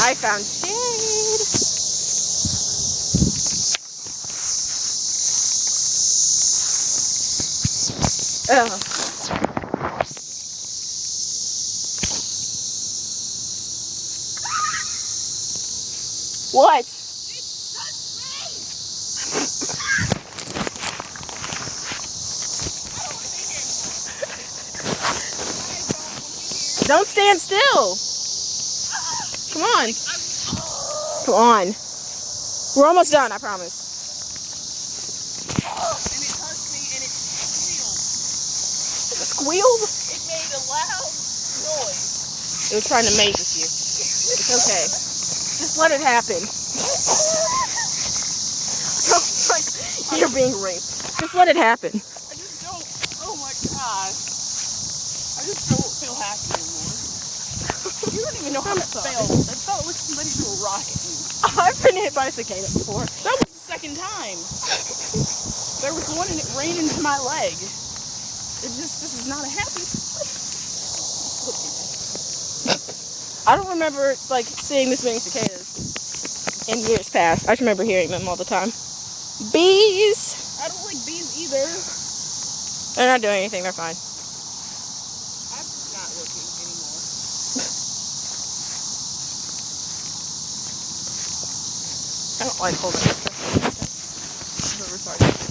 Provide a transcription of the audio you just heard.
I found shade. Ugh. What? Don't stand still. Come on. Come on. We're almost done, I promise. And it touched me and it squealed. It squealed? It made a loud noise. It was trying to mate with you. It's okay. Just let it happen. Like you're being raped. Just let it happen. I just don't, oh my gosh. I just don't feel happy anymore. You don't even know how it felt. It felt like somebody threw a rocket in. I've been hit by a cicada before. That was the second time. There was one and it ran into my leg. This is not a happy place. I don't remember like seeing this many cicadas in years past. I just remember hearing them all the time. Bees! I don't like bees either. They're not doing anything, they're fine. I'm not looking anymore. I don't like holding this stuff. I'm retarded.